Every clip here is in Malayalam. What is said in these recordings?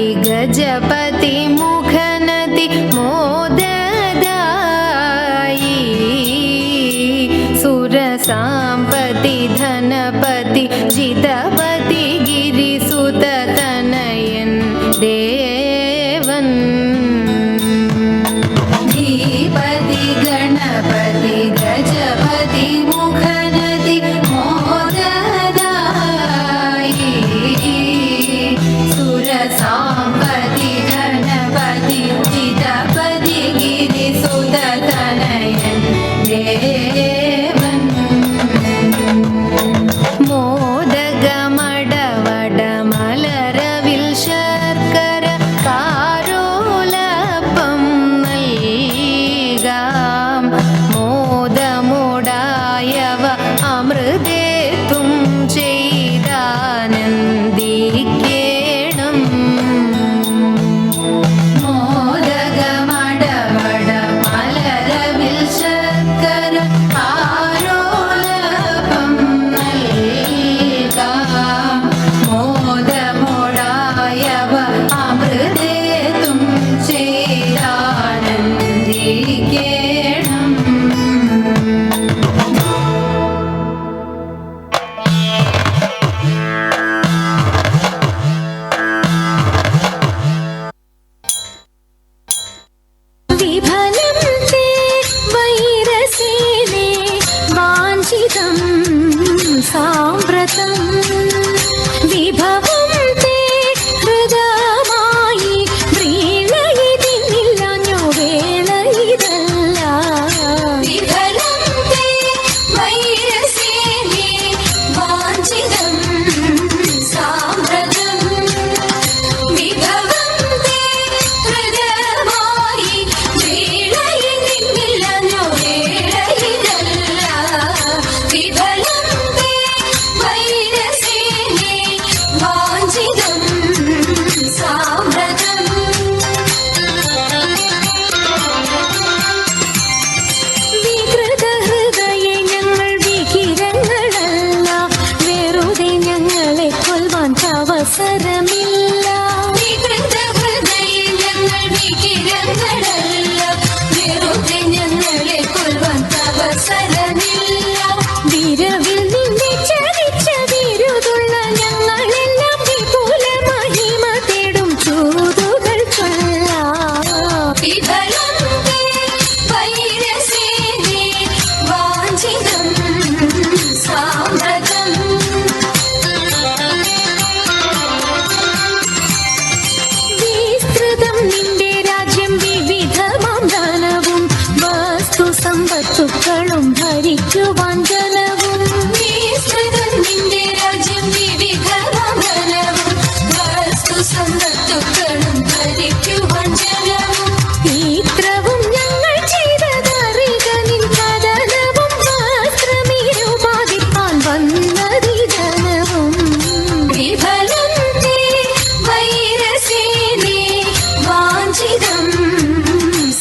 गजपति मुखनति मोददायी सुरसाम्पति धनपति जितपति गिरिसुततनयन् देवन् धीपति गणपति गजपति मुखनति मोददायी सुरसाम्पति गणपति जितपति गिरिसुततनयन् देवन् മോദകമടവടമലരവിൽ ശർക്കര കാരോലപ്പം നൽകാം മോദമോടായവ അമൃതേത്തും ചെയ്താനന്ദിക്കേണം മോദകമടവടമലരവിൽ ശർക്കര കാരോലപ്പം നൽകാം മോദമോടായവ അമൃതേത്തും ചെയ്താനന്ദിക്കേണം വിഫലം തേ വൈരസേനേ വാഞ്ചിതം സാമ്പ്രതം വിഭവം തേ ഹൃദമായി വ്രീണയിതിന്നില്ലഞ്ഞോ വേള ഇതല്ല വിഫലം തേ വൈരസേനേ വാഞ്ചിതം സാമ്പ്രതം വിഭവം തേ ഹൃദമായി വീണയിതിന്നില്ലഞ്ഞോ വേള ഇതല്ല വിഫലം തേ വൈരസേനേ വാഞ്ചിതം സാമ്പ്രതം വികൃത ഹൃദയ ഞങ്ങൾ വികിരങ്ങളല്ല വെറുതെ ഞങ്ങളെ കൊൽവാൻ അവസരമില്ല വികൃത ഹൃദയ ഞങ്ങൾ വികിരങ്ങളല്ല വെറുതെ ഞങ്ങളെ കൊൽവാൻ അവസരമില്ല വിരവിൽ നിന്നെ ചതിച്ച വിരുതുള്ള ഞങ്ങളെല്ലാം വിപുല മഹിമ തേടും ചൂതുകൾ ചൊല്ലാം വിഫലം തേ വൈരസേനേ വാഞ്ചിതം സാമ്പ്രതം വിസ്തൃതം നിന്റെ രാജ്യം വിവിധമാം ധനവും വസ്തു സമ്പത്തുക്കളും ഭരിക്കുവാൻ ജനവും വിസ്തൃതം നിന്റെ രാജ്യം വിവിധമാം ധനവും വസ്തു സമ്പത്തുക്കളും ഭരിക്കുവാൻ ജനവും ഇത്രവും ഞങ്ങൾ ചെയ്തതറിക നിൻ കഥനവും വസ്ത്രമിരുപാതിപ്പാൻ വന്നതി ജനവും വിഫലം തേ വൈരസേനേ വാഞ്ചിതം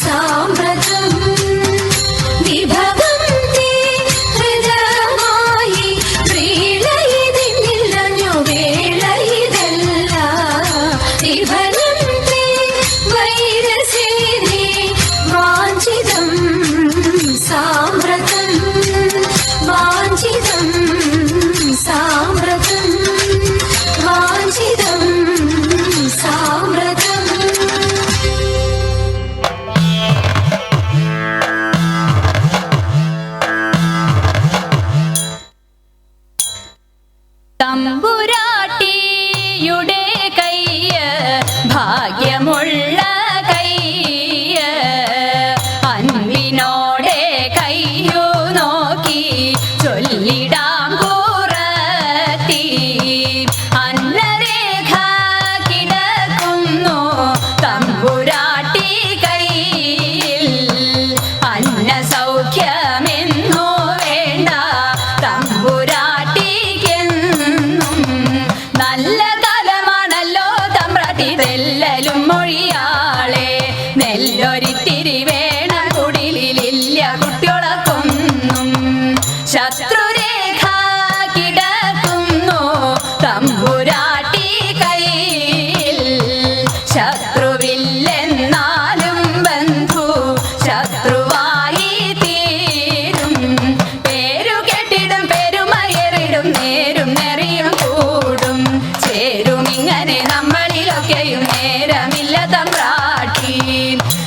സാമ്പ്രതം വിഭവം തേ ഹൃദമായി വീണയിതിന്നില്ലഞ്ഞോ വേള ഇതല്ല വിഫലം തേ വൈരസേനേ വാഞ്ചിതം സാമ്പ്രതം വാഞ്ചിതം സാമ്പ്രതം വാഞ്ചിതം സാമ്പ്രതം തമ്പുരാട്ടിയുടെ കയ്യ് ഭാഗ്യമുള്ള കയ്യ്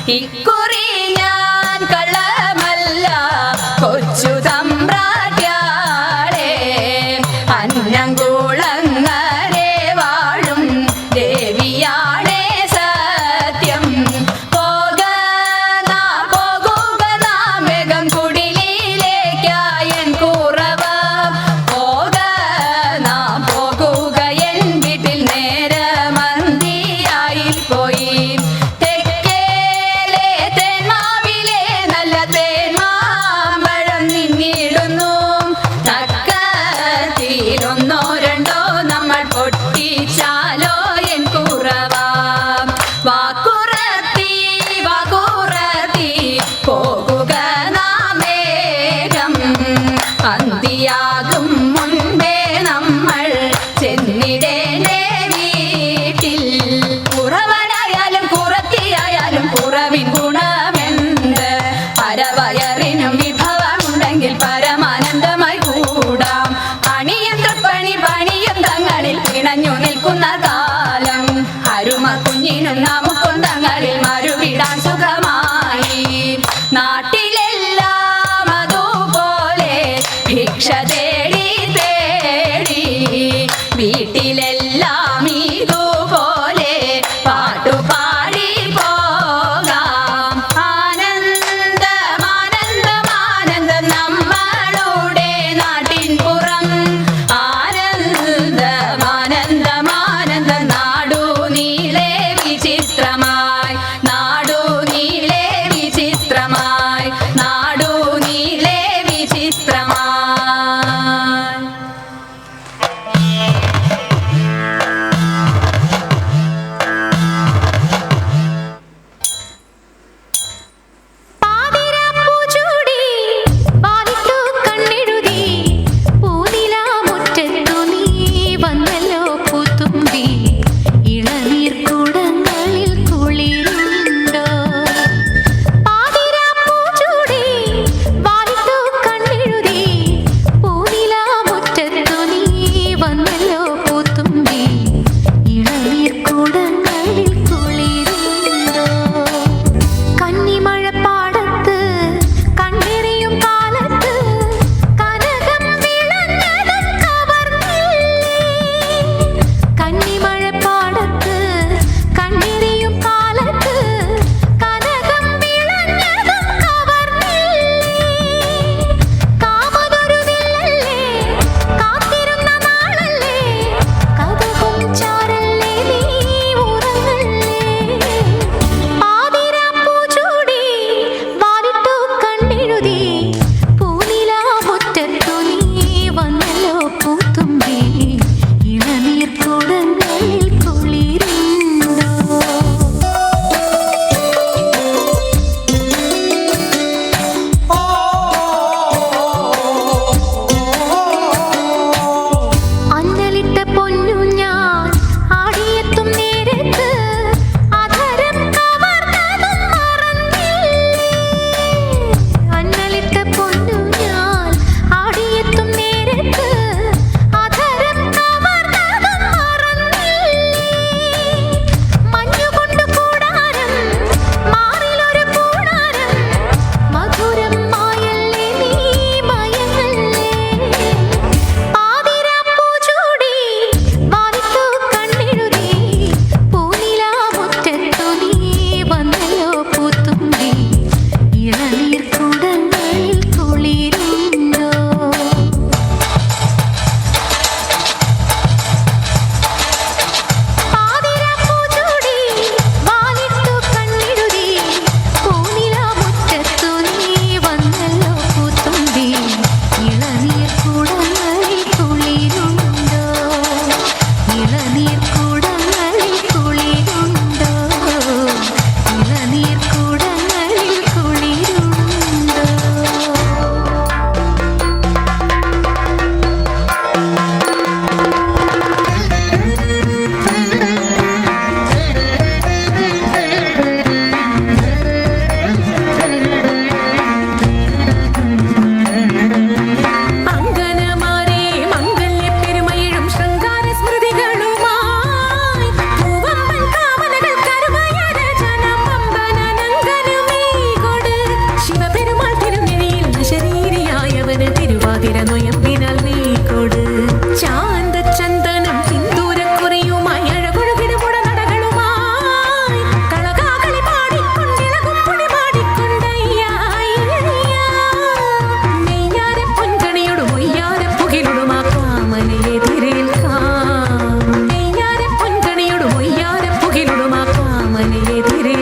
ഇക്കുറി ഞാൻ കള്ളമല്ല കൊച്ചു തമ്പ്രാട്യാളെ അന്നംകുളങ്ങരെ വാഴും ദേവിയാണേ സത്യം. പോകുക നാം വേഗം കുടിലിലേക്കായൻ കുറവ. പോകുക എൻ വീട്ടിൽ നേരമന്തിയായി പോയി. തെക്കേലെ തേന്മാവിലെ നല്ല തേന്മാമ്പഴം നിന്നിടുന്നു. തക്കത്തിലൊന്നോ രണ്ടോ നമ്മൾ പൊട്ടിച്ചാലോ എൻ കുറവ. വാക്കുറത്തി പോകുക നാം വേഗം. അന്തിയാകും മുൻപേ നമ്മൾ ചെന്നിടേണ്ടേ വീട്ടിൽ. കുറവനായാലും കുറത്തിയായാലും കുറവിൻ ഗുണമെന്ത്? പരവയറിനും വിഭവമുണ്ടെങ്കിൽ പരമാനന്ദമായി കൂടാം. അണിയും തൃപ്പണി പണിയും തങ്ങളിൽ പിണഞ്ഞു നിൽക്കുന്ന കാലം. അരുമ കുഞ്ഞിനും നമുക്കും തങ്ങളിൽ മറുവിടാൻ സുഖമായി. നാട്ടിലെല്ലാം അതുപോലെ ഭിക്ഷ തേടി വീട്ടിലെല്ലാം ഇതുപോലെ പാട്ടുപാടി പോകാം. ആനന്ദം നമ്മളുടെ നാട്ടിൻ പുറം. ആനന്ദം നാടു നീളെ വിചിത്രമായി.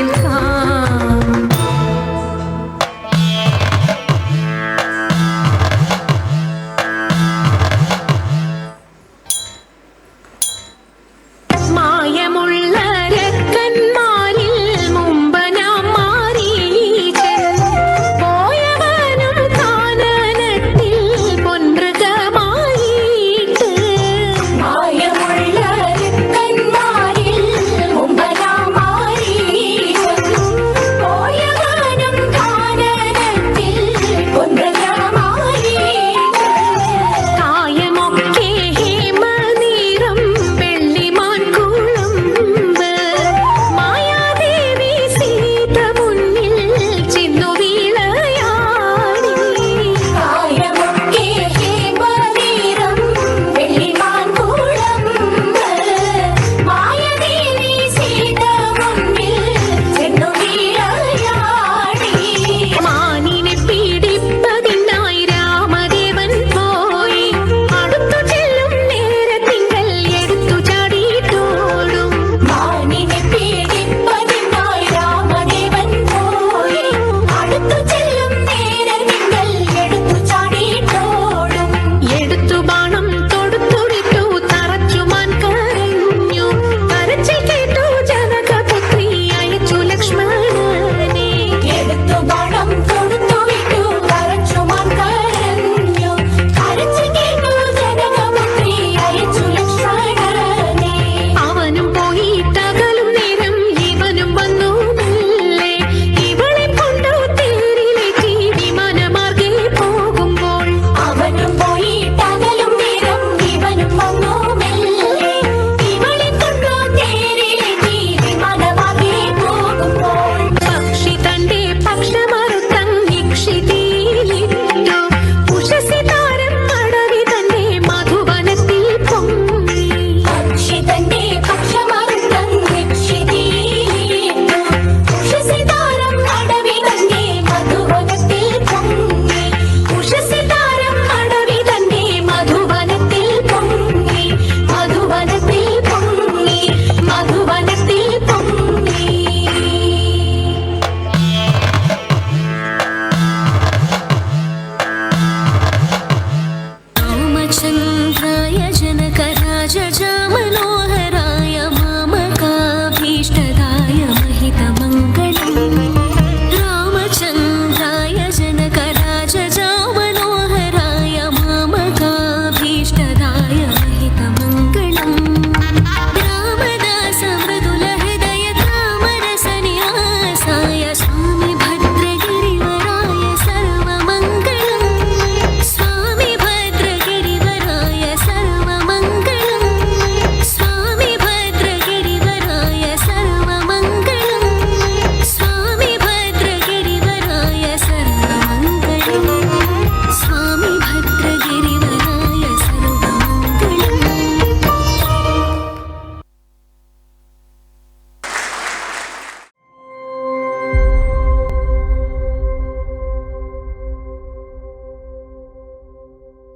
കാറ്റിൽ